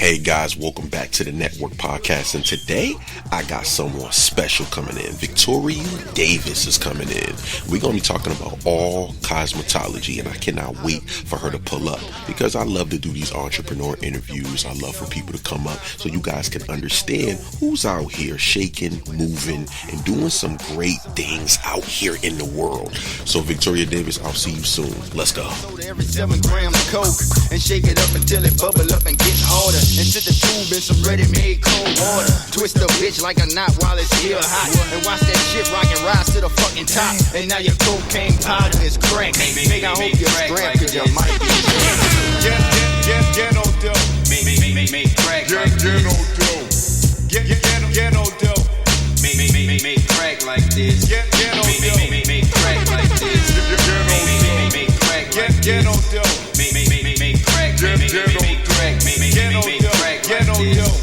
Hey guys, welcome back to the Network Podcast, and today I got someone special coming in. Victoria Davis is coming in. We're going to be talking about all cosmetology, and I cannot wait for her to pull up because I love to do these entrepreneur interviews. I love for people to come up so you guys can understand who's out here shaking, moving, and doing some great things out here in the world. So Victoria Davis, I'll see you soon. Let's go. Every 7 grams of coke and shake it up until it bubble up and get harder. Into the tube in some ready-made cold water. Twist the bitch like a knot while it's still hot. And watch that shit rock and rise to the fucking top. And now your cocaine powder is crack. Make I hope you're strapped cause you might be Ghetto dope. Make crack like this. Ghetto dope. Make crack like this. Ghetto dope. Make crack like this. Make crack like this. Ghetto dope. Make crack. Ghetto dope.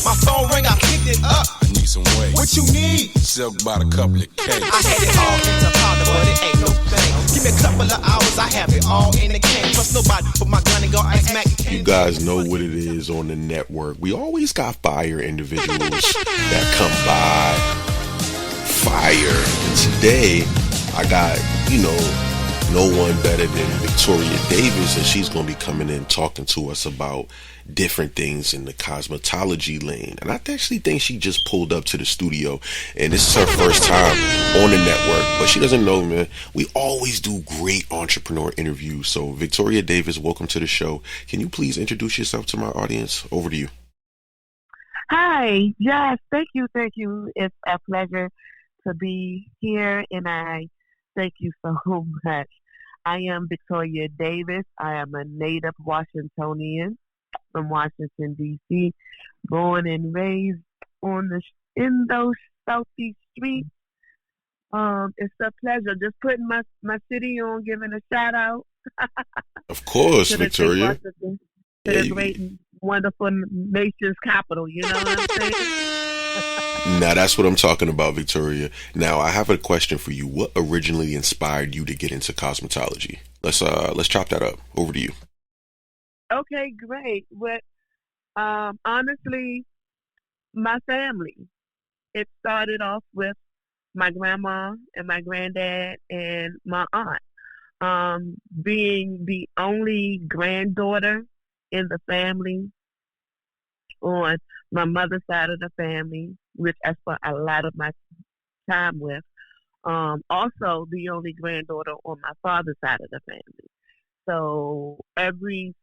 My phone ring, I picked it up. I need some weight. What you need? Silk about a couple of K. I had it all into powder, but it ain't no thing. Give me a couple of hours, I have it all in the can. Trust nobody, put my gun and go ice smack. You guys know what it is on the network. We always got fire individuals that come by. Fire. And today, I got, no one better than Victoria Davis, and she's going to be coming in talking to us about different things in the cosmetology lane. And I actually think she just pulled up to the studio, and this is her first time on the network, but she doesn't know, man, we always do great entrepreneur interviews. So Victoria Davis, welcome to the show. Can you please introduce yourself to my audience? Over to you. Hi. Yes, thank you. It's a pleasure to be here, and I thank you so much. I am Victoria Davis. I am a native Washingtonian from Washington, D.C., born and raised in those southeast streets. It's a pleasure just putting my city on, giving a shout out. Of course, Victoria. To the great, wonderful nation's capital. You know what I'm saying? Now that's what I'm talking about, Victoria. Now I have a question for you. What originally inspired you to get into cosmetology? Let's chop that up. Over to you. Okay, great. Honestly, my family. It started off with my grandma and my granddad and my aunt. Being the only granddaughter in the family on my mother's side of the family, which I spent a lot of my time with. Also, the only granddaughter on my father's side of the family. So every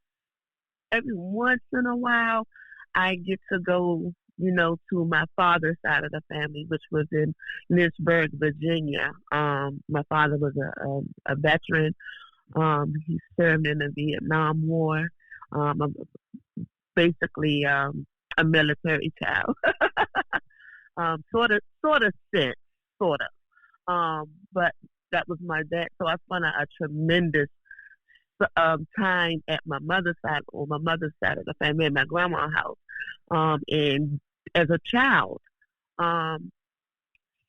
once in a while, I get to go, to my father's side of the family, which was in Lynchburg, Virginia. My father was a veteran. He served in the Vietnam War. Basically, a military child. Sort of. But that was my dad. So I spent a tremendous time at my mother's side of the family, at my grandma's house. And as a child,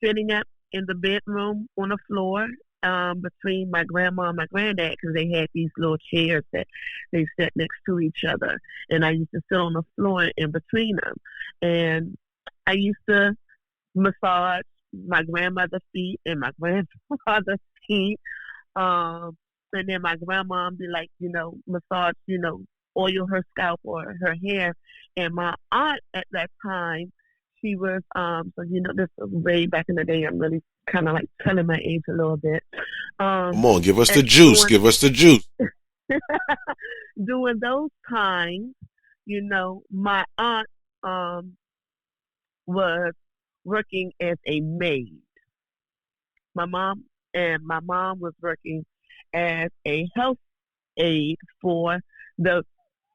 sitting up in the bedroom on the floor between my grandma and my granddad, because they had these little chairs that they sat next to each other, and I used to sit on the floor in between them, and I used to massage my grandmother's feet and my grandfather's feet, and then my grandma would be like, massage, oil her scalp or her hair, and my aunt at that time, she was, this was way back in the day. I'm really kind of like telling my age a little bit. Come on, give us the juice. During those times, my aunt was working as a maid. My mom was working as a health aide for the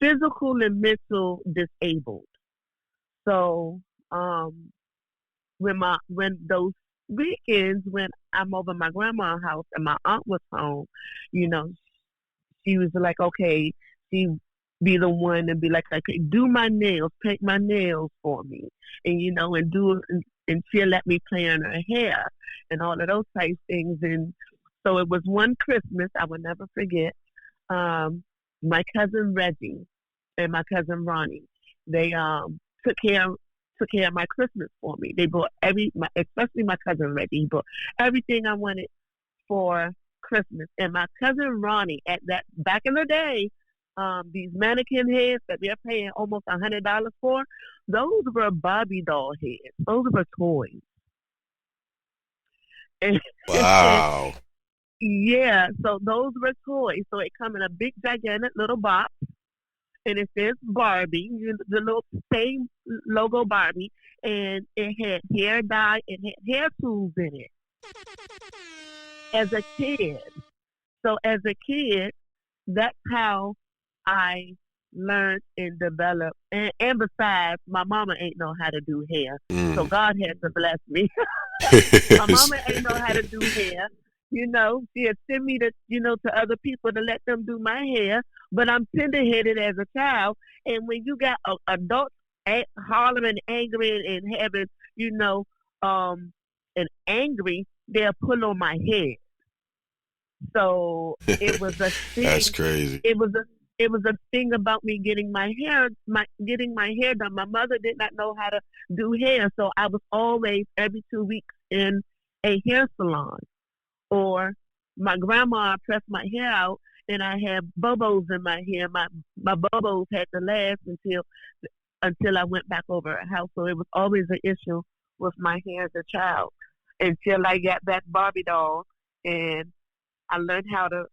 physical and mental disabled. So, when those weekends when I'm over my grandma's house and my aunt was home, she was like, okay, she be the one and be like, okay, do my nails, paint my nails for me, and and do it, and she'll let me play on her hair and all of those type things. And so it was one Christmas I will never forget. My cousin Reggie and my cousin Ronnie, They took care of my Christmas for me. They bought especially my cousin Reggie. He bought everything I wanted for Christmas. And my cousin Ronnie, at that back in the day, these mannequin heads that they're paying almost $100 for, those were Barbie doll heads. Those were toys. And, Wow. yeah, so those were toys. So it come in a big, gigantic little box, and it says Barbie, the little same logo Barbie, and it had hair dye, it had hair tools in it. As a kid, that's how I learned and developed. And besides, my mama ain't know how to do hair, so God had to bless me. My mama ain't know how to do hair. You know, she'd send me to other people to let them do my hair. But I'm tender-headed as a child. And when you got adults hollering, angry, and having, and angry, they'll pull on my head. So it was a thing. That's crazy. It was a thing about me getting my hair done. My mother did not know how to do hair, so I was always every 2 weeks in a hair salon. Or my grandma pressed my hair out, and I had bubbles in my hair. My bubbles had to last until I went back over her house. So it was always an issue with my hair as a child until I got that Barbie doll, and I learned how to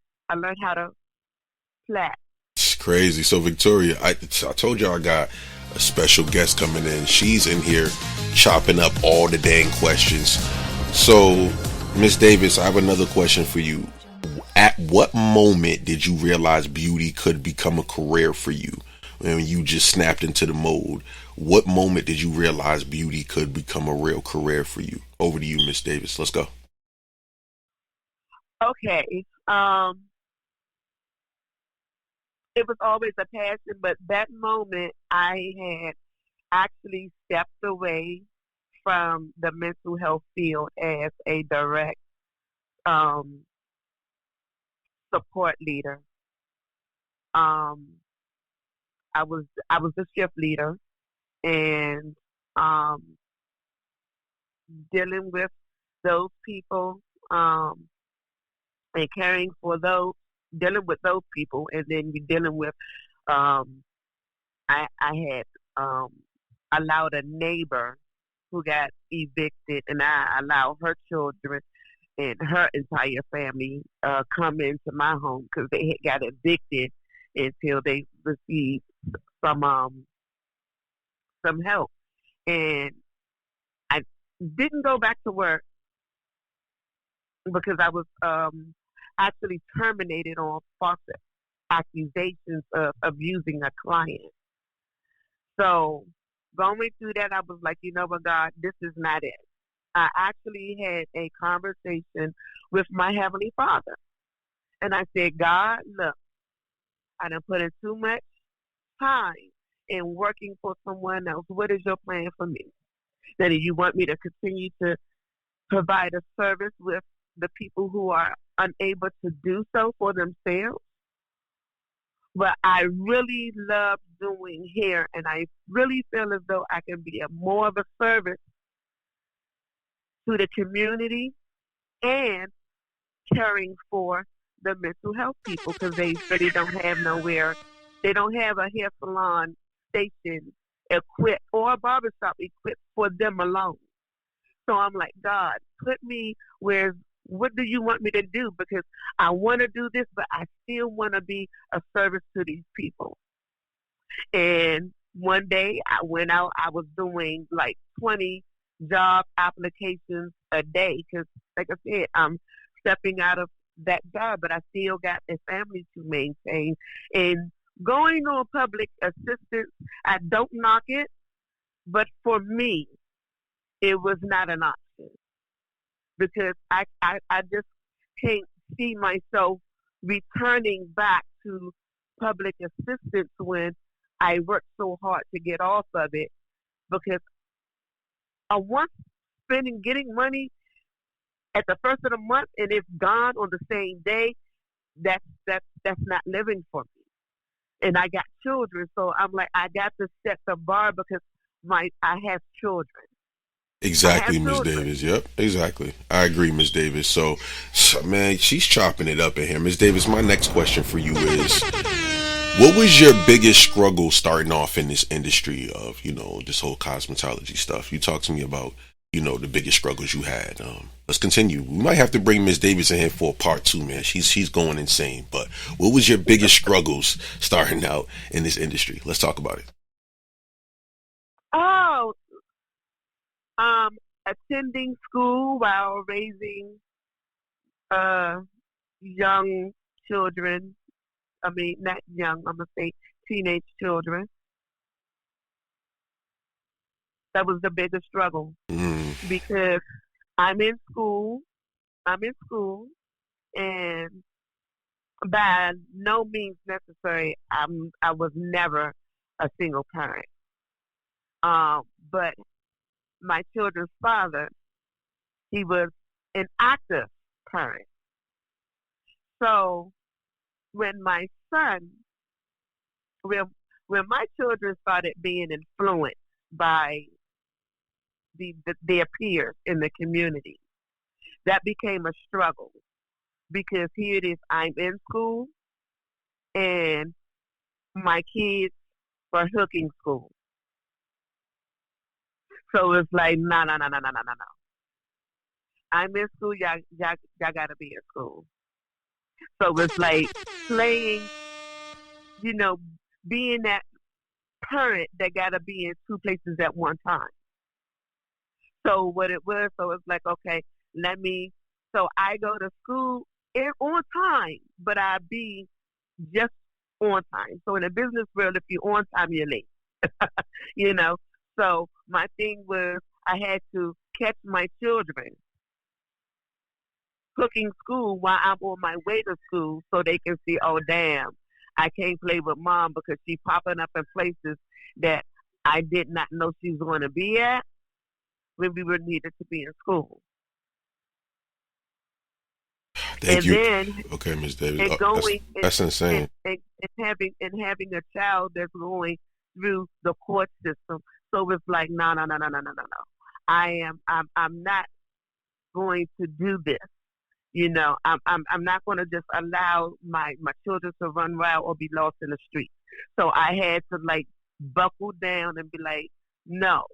plait. It's crazy. So Victoria, I told you I got a special guest coming in. She's in here chopping up all the dang questions. So Miss Davis, I have another question for you. At what moment did you realize beauty could become a career for you? When you just snapped into the mold, what moment did you realize beauty could become a real career for you? Over to you, Miss Davis. Let's go. Okay. It was always a passion, but that moment I had actually stepped away from the mental health field as a direct support leader. I was the shift leader, and dealing with those people and caring for dealing with those people, and then you're dealing with. I had allowed a neighbor who got evicted, and I allowed her children and her entire family come into my home because they had got evicted until they received some help. And I didn't go back to work because I was actually terminated on false accusations of abusing a client. So going through that, I was like, you know what, God, this is not it. I actually had a conversation with my Heavenly Father. And I said, God, look, I done put in too much time in working for someone else. What is your plan for me? Now, do you want me to continue to provide a service with the people who are unable to do so for themselves? But I really love doing hair, and I really feel as though I can be more of a service to the community and caring for the mental health people because they really don't have nowhere. They don't have a hair salon station equipped or a barbershop equipped for them alone. So I'm like, God, put me what do you want me to do? Because I want to do this, but I still want to be a service to these people. And one day I went out, I was doing like 20 job applications a day because, like I said, I'm stepping out of that job, but I still got a family to maintain. And going on public assistance, I don't knock it, but for me, it was not an option because I just can't see myself returning back to public assistance when I worked so hard to get off of it because I want getting money at the first of the month and it's gone on the same day. That's not living for me. and I got children, so I'm like, I got to set the bar because I have children. Exactly, Miss Davis. Yep, exactly. I agree, Miss Davis. So, man, she's chopping it up in here. Miss Davis, my next question for you is, what was your biggest struggle starting off in this industry of, this whole cosmetology stuff? You talked to me about, the biggest struggles you had. Let's continue. We might have to bring Miss Davis in here for a part 2, man. She's going insane. But what was your biggest struggles starting out in this industry? Let's talk about it. Oh, attending school while raising young children. I mean, not young, I'm going to say teenage children. That was the biggest struggle because I'm in school, and by no means necessary, I was never a single parent. But my children's father, he was an active parent. So when my children started being influenced by their peers in the community, that became a struggle because here it is, I'm in school and my kids were hooking school. So it's like, no. I'm in school, y'all gotta be in school. So it's like playing, being that parent that gotta be in two places at one time. So what it was, so it's like, okay, so I go to school on time, but I be just on time. So in the business world, if you're on time, you're late. So my thing was I had to catch my children cooking school while I'm on my way to school so they can see, oh, damn, I can't play with mom because she's popping up in places that I did not know she was going to be at when we were needed to be in school. Thank you. Then, okay, Ms. Davis. That's insane. And having a child that's going through the court system. So it's like, no. I'm not going to do this. I'm not going to just allow my children to run wild or be lost in the street. So I had to buckle down and be like, no,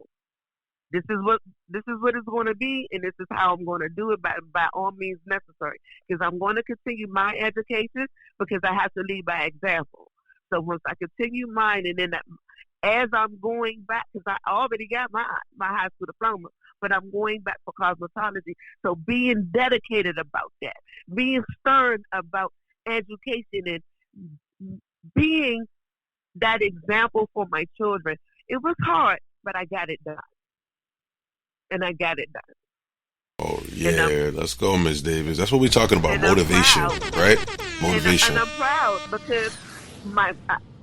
this is what it's going to be, and this is how I'm going to do it by all means necessary. Because I'm going to continue my education because I have to lead by example. So once I continue mine, and then as I'm going back, because I already got my high school diploma, but I'm going back for cosmetology. So being dedicated about that, being stern about education, and being that example for my children. It was hard, but I got it done. And I got it done. Oh, yeah. Let's go, Ms. Davis. That's what we're talking about, motivation, right? Motivation. And I'm proud because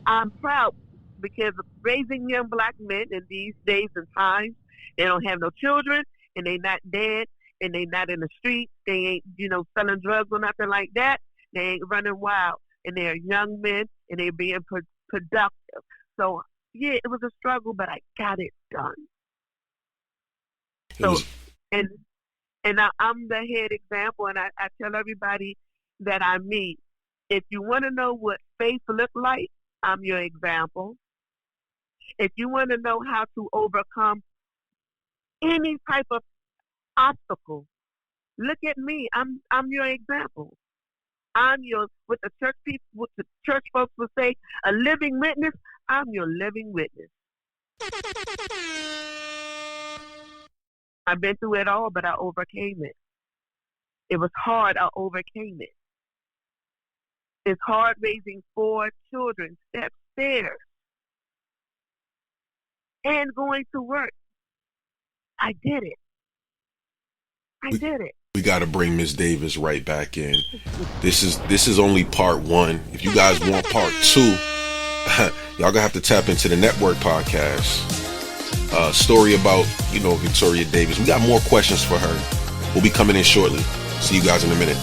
I'm proud because raising young black men in these days and times, they don't have no children, and they not dead, and they not in the street. They ain't, selling drugs or nothing like that. They ain't running wild, and they're young men, and they're being productive. So, yeah, it was a struggle, but I got it done. So, and I'm the head example, and I tell everybody that I meet, if you want to know what faith look like, I'm your example. If you want to know how to overcome any type of obstacle, look at me. I'm your example. I'm what the church folks would say, a living witness. I'm your living witness. I've been through it all, but I overcame it. It was hard. I overcame it. It's hard raising 4 children, stairs, and going to work. I did it. We got to bring Ms. Davis right back in. This is only part 1. If you guys want part 2, y'all gonna have to tap into the network podcast. Story about Victoria Davis. We got more questions for her. We'll be coming in shortly. See you guys in a minute.